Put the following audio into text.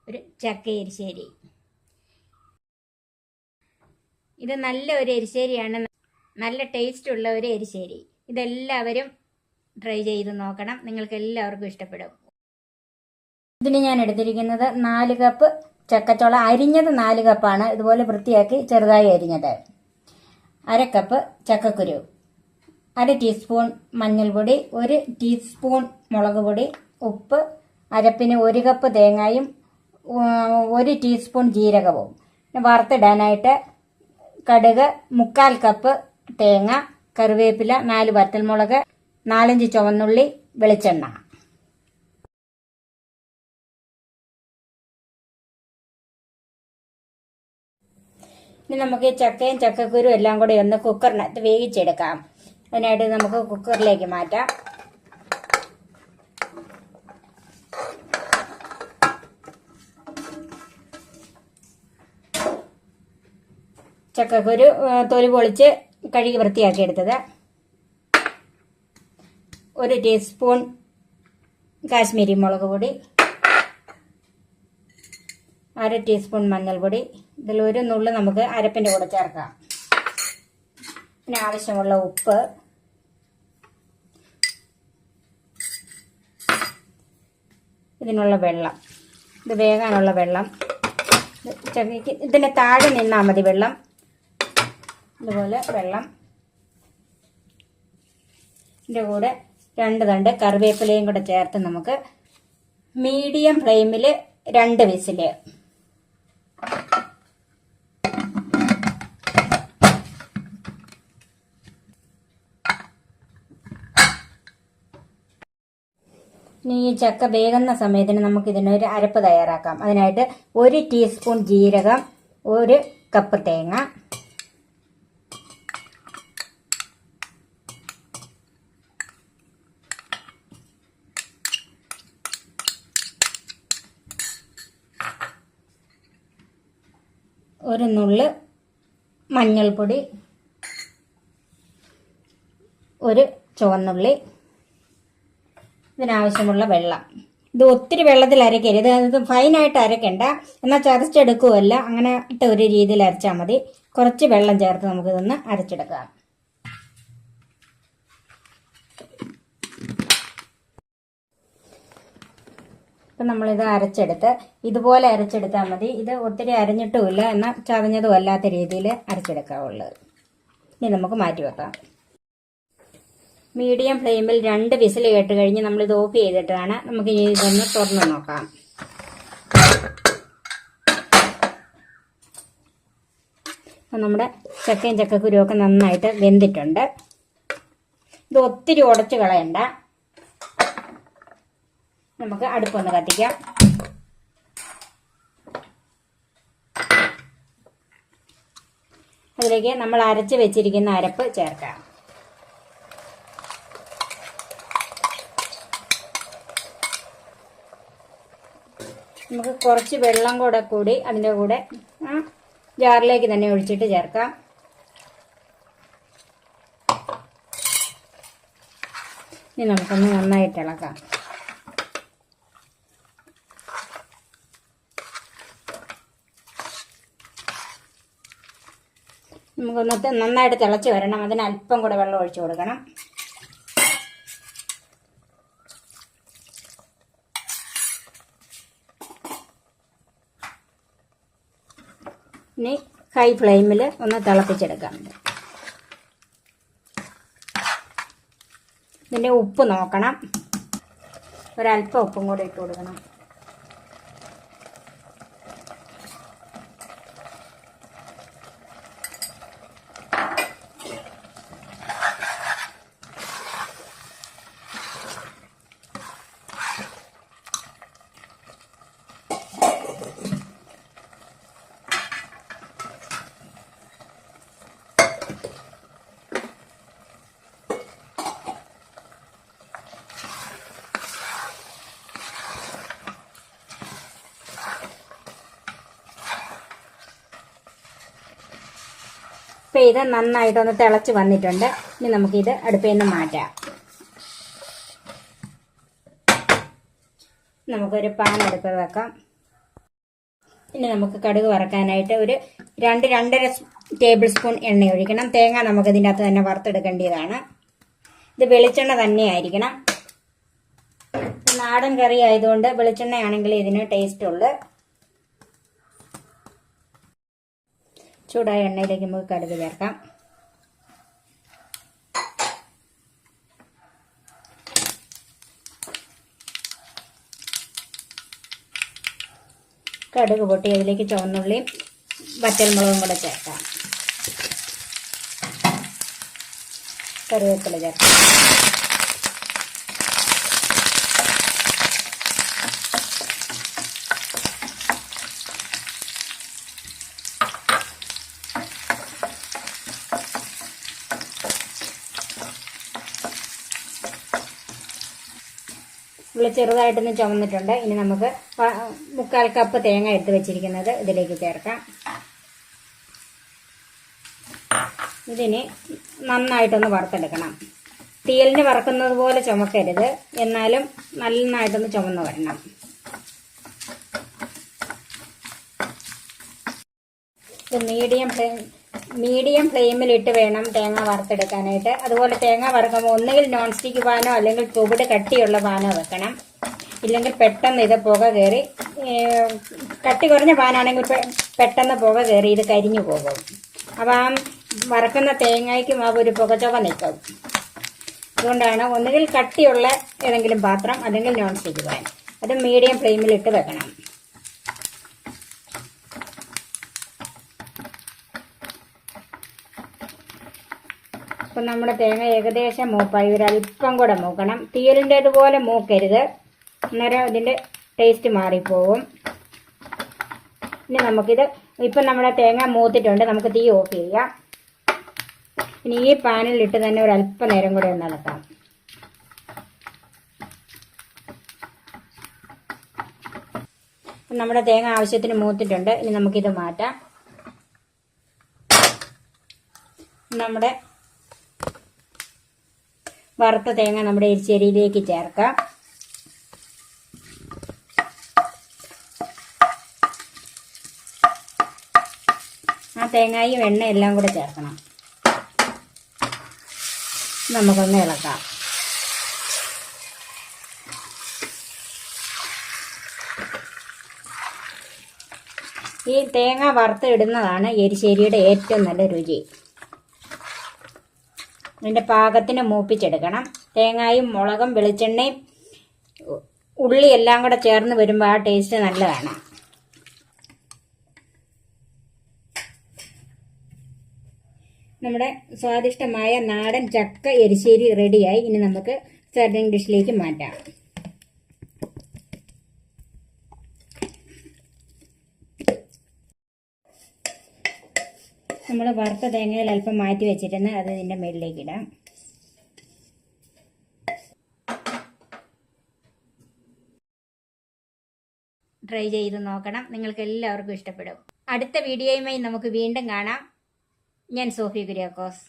ഒരു ചക്ക എരിശ്ശേരി. ഇത് നല്ല ഒരു എരിശ്ശേരിയാണ്, നല്ല ടേസ്റ്റ് ഉള്ള ഒരു എരിശ്ശേരി. ഇതെല്ലാവരും ട്രൈ ചെയ്ത് നോക്കണം, നിങ്ങൾക്ക് എല്ലാവർക്കും ഇഷ്ടപ്പെടും. ഇതിന് ഞാൻ എടുത്തിരിക്കുന്നത് 4 കപ്പ് ചക്കച്ചോള, അരിഞ്ഞത് 4 കപ്പാണ്. ഇതുപോലെ വൃത്തിയാക്കി ചെറുതായി അരിഞ്ഞത്. 1/2 കപ്പ് ചക്കക്കുരു, 1/2 ടീസ്പൂൺ മഞ്ഞൾപ്പൊടി, 1 ടീസ്പൂൺ മുളക് പൊടി, ഉപ്പ്, അരപ്പിന് 1 കപ്പ് തേങ്ങയും 1 ടീസ്പൂൺ ജീരകവും. വറുത്തിടാനായിട്ട് കടുക്, 3/4 കപ്പ് തേങ്ങ, കറിവേപ്പില, 4 വറ്റൽമുളക്, 4-5 ചുവന്നുള്ളി, വെളിച്ചെണ്ണ. ഇനി നമുക്ക് ഈ ചക്കയും ചക്കക്കുരും എല്ലാം കൂടി ഒന്ന് കുക്കറിനകത്ത് വേവിച്ചെടുക്കാം. അതിനായിട്ട് നമുക്ക് കുക്കറിലേക്ക് മാറ്റാം. ചക്കക്കുരു തൊലി പൊളിച്ച് കഴുകി വൃത്തിയാക്കി എടുത്തത്, 1 ടീസ്പൂൺ കാശ്മീരി മുളക് പൊടി, 1/2 ടീസ്പൂൺ മഞ്ഞൾപ്പൊടി. ഇതിൽ 1 നുള്ള് നമുക്ക് അരപ്പിൻ്റെ കൂടെ ചേർക്കാം. പിന്നെ ആവശ്യമുള്ള ഉപ്പ്, ഇതിനുള്ള വെള്ളം, ഇത് വേകാനുള്ള വെള്ളം. ചക്കയ്ക്ക് ഇതിന് താഴെ നിന്നാൽ മതി വെള്ളം. ഇതുപോലെ വെള്ളം. ഇതിൻ്റെ കൂടെ 2 തണ്ട് കറിവേപ്പിലയും കൂടെ ചേർത്ത് നമുക്ക് മീഡിയം ഫ്ലെയിമിൽ 2 വിസില്. ഇനി ഈ ചക്ക വേകുന്ന സമയത്തിന് നമുക്ക് ഇതിനൊരു അരപ്പ് തയ്യാറാക്കാം. അതിനായിട്ട് 1 ടീസ്പൂൺ ജീരകം, 1 കപ്പ് തേങ്ങ, ഒരു നുള്ള് മഞ്ഞൾപ്പൊടി, 1 ചുവന്നുള്ളി, ഇതിനാവശ്യമുള്ള വെള്ളം. ഇത് ഒത്തിരി വെള്ളത്തിൽ അരക്കരുത്, ഇത് ഫൈനായിട്ട് അരക്കണ്ട, എന്നാൽ ചതച്ചെടുക്കുകയല്ല, അങ്ങനത്തെ ഒരു രീതിയിൽ അരച്ചാൽ മതി. കുറച്ച് വെള്ളം ചേർത്ത് നമുക്കിതൊന്ന് അരച്ചെടുക്കാം. ഇപ്പം നമ്മളിത് അരച്ചെടുത്ത് ഇതുപോലെ അരച്ചെടുത്താൽ മതി. ഇത് ഒത്തിരി അരഞ്ഞിട്ടുമില്ല, എന്നാൽ ചതഞ്ഞതും അല്ലാത്ത രീതിയിൽ അരച്ചെടുക്കാവുള്ളത്. ഇനി നമുക്ക് മാറ്റി വെക്കാം. മീഡിയം ഫ്ലെയിമിൽ 2 വിസിൽ കേട്ട് കഴിഞ്ഞ് നമ്മളിത് ഓഫ് ചെയ്തിട്ടാണ്. നമുക്ക് ഇതൊന്ന് തുറന്ന് നോക്കാം. അപ്പം നമ്മുടെ ചക്കയും ചക്കക്കുരും ഒക്കെ നന്നായിട്ട് വെന്തിട്ടുണ്ട്. ഇത് ഒത്തിരി ഉടച്ച് കളയണ്ട. നമുക്ക് അടുപ്പൊന്ന് കത്തിക്കാം. അതിലേക്ക് നമ്മൾ അരച്ച് വെച്ചിരിക്കുന്ന അരപ്പ് ചേർക്കാം. നമുക്ക് കുറച്ച് വെള്ളം കൂടി അതിൻ്റെ കൂടെ ജാറിലേക്ക് തന്നെ ഒഴിച്ചിട്ട് ചേർക്കാം. ഇനി നമുക്കൊന്ന് നന്നായിട്ട് ഇളക്കാം. നമുക്കൊന്ന് നന്നായിട്ട് തിളച്ച് വരണം. അതിന് അല്പം കൂടെ വെള്ളം ഒഴിച്ചു കൊടുക്കണം. ഇനി ഹൈ ഫ്ലെയിമിൽ ഒന്ന് തിളപ്പിച്ചെടുക്കാം. ഇതിൻ്റെ ഉപ്പ് നോക്കണം. ഒരല്പം ഉപ്പും കൂടെ ഇട്ട് കൊടുക്കണം. ഇപ്പം ഇത് നന്നായിട്ടൊന്ന് തിളച്ച് വന്നിട്ടുണ്ട്. ഇനി നമുക്കിത് അടുപ്പിൽ നിന്ന് മാറ്റാം. നമുക്കൊരു പാൻ അടുപ്പ് വെക്കാം. ഇനി നമുക്ക് കടുക് വറക്കാനായിട്ട് ഒരു 2-2.5 ടേബിൾ സ്പൂൺ എണ്ണ ഒഴിക്കണം. തേങ്ങ നമുക്ക് ഇതിൻ്റെ അകത്ത് തന്നെ വറുത്തെടുക്കേണ്ടതാണ്. ഇത് വെളിച്ചെണ്ണ തന്നെ ആയിരിക്കണം. നാടൻ കറി ആയതുകൊണ്ട് വെളിച്ചെണ്ണയാണെങ്കിൽ ഇതിന് ടേസ്റ്റ് ഉള്ളു. ചൂടായ എണ്ണയിലേക്ക് നമുക്ക് കടുക് ചേർക്കാം. കടുക് പൊട്ടി അതിലേക്ക് ചുവന്നുള്ളിയും വറ്റൽമുളകും കൂടെ ചേർക്കാം. കറിവേപ്പില ചേർക്കാം. ഉള്ളി ചെറുതായിട്ടൊന്ന് ചുമന്നിട്ടുണ്ട്. ഇനി നമുക്ക് 1/4 കപ്പ് തേങ്ങ എടുത്ത് വെച്ചിരിക്കുന്നത് ഇതിലേക്ക് ചേർക്കാം. ഇതിന് നന്നായിട്ടൊന്ന് വറുത്തെടുക്കണം. തീയലിന് വറക്കുന്നത് പോലെ ചുമക്കരുത്, എന്നാലും നന്നായിട്ടൊന്ന് ചുമന്ന് വരണം. ഇത് മീഡിയം ഫ്ലെയിമിലിട്ട് വേണം തേങ്ങ വറുത്തെടുക്കാനായിട്ട്. അതുപോലെ തേങ്ങ വറുക്കുമ്പോൾ ഒന്നുകിൽ നോൺ സ്റ്റിക്ക് പാനോ അല്ലെങ്കിൽ ചുവട് കട്ടിയുള്ള പാനോ വെക്കണം. ഇല്ലെങ്കിൽ പെട്ടെന്ന് ഇത് പുക കയറി, കട്ടി കുറഞ്ഞ പാനാണെങ്കിൽ പെട്ടെന്ന് പുക കയറി ഇത് കരിഞ്ഞു പോകും. അപ്പം ആ വറക്കുന്ന തേങ്ങയ്ക്കും ആ ഒരു പുകച്ചുവ നിൽക്കും. അതുകൊണ്ടാണ് ഒന്നുകിൽ കട്ടിയുള്ള ഏതെങ്കിലും പാത്രം അല്ലെങ്കിൽ നോൺ സ്റ്റിക്ക് പാൻ, അത് മീഡിയം ഫ്ലെയിമിലിട്ട് വെക്കണം. അപ്പം നമ്മുടെ തേങ്ങ ഏകദേശം മൂപ്പായി. ഒരല്പം കൂടെ മൂക്കണം. തീയലിൻ്റെതുപോലെ മൂക്കരുത്, അന്നേരം ഇതിൻ്റെ ടേസ്റ്റ് മാറിപ്പോവും. ഇനി നമുക്കിത് ഇപ്പം നമ്മുടെ തേങ്ങ മൂത്തിട്ടുണ്ട്. നമുക്ക് തീ ഓഫ് ചെയ്യാം. ഇനി ഈ പാനിലിട്ട് തന്നെ ഒരല്പം നേരം കൂടെ ഒന്ന് ഇളക്കാം. നമ്മുടെ തേങ്ങ ആവശ്യത്തിന് മൂത്തിട്ടുണ്ട്. ഇനി നമുക്കിത് മാറ്റാം. നമ്മുടെ വറുത്ത തേങ്ങ നമ്മുടെ എരിശ്ശേരിയിലേക്ക് ചേർക്കാം. ആ തേങ്ങയും എണ്ണ എല്ലാം കൂടെ ചേർക്കണം. നമുക്കൊന്ന് ഇളക്കാം. ഈ തേങ്ങ വറുത്ത് ഇടുന്നതാണ് എരിശ്ശേരിയുടെ ഏറ്റവും നല്ല രുചി. അതിൻ്റെ പാകത്തിന് മൂപ്പിച്ചെടുക്കണം. തേങ്ങയും മുളകും വെളിച്ചെണ്ണയും ഉള്ളി എല്ലാം കൂടെ ചേർന്ന് വരുമ്പോൾ ആ ടേസ്റ്റ് നല്ലതാണ്. നമ്മുടെ സ്വാദിഷ്ടമായ നാടൻ ചക്ക എരിശ്ശേരി റെഡിയായി. ഇനി നമുക്ക് സർവിംഗ് ഡിഷിലേക്ക് മാറ്റാം. നമ്മൾ വറുത്ത തേങ്ങയിൽ അല്പം മാറ്റി വെച്ചിട്ടുണ്ട്, അത് ഇതിൻ്റെ മുകളിലേക്ക് ഇടാം. ട്രൈ ചെയ്ത് നോക്കണം. നിങ്ങൾക്ക് എല്ലാവർക്കും ഇഷ്ടപ്പെടും. അടുത്ത വീഡിയോയുമായി നമുക്ക് വീണ്ടും കാണാം. ഞാൻ സോഫി കുര്യാക്കോസ്.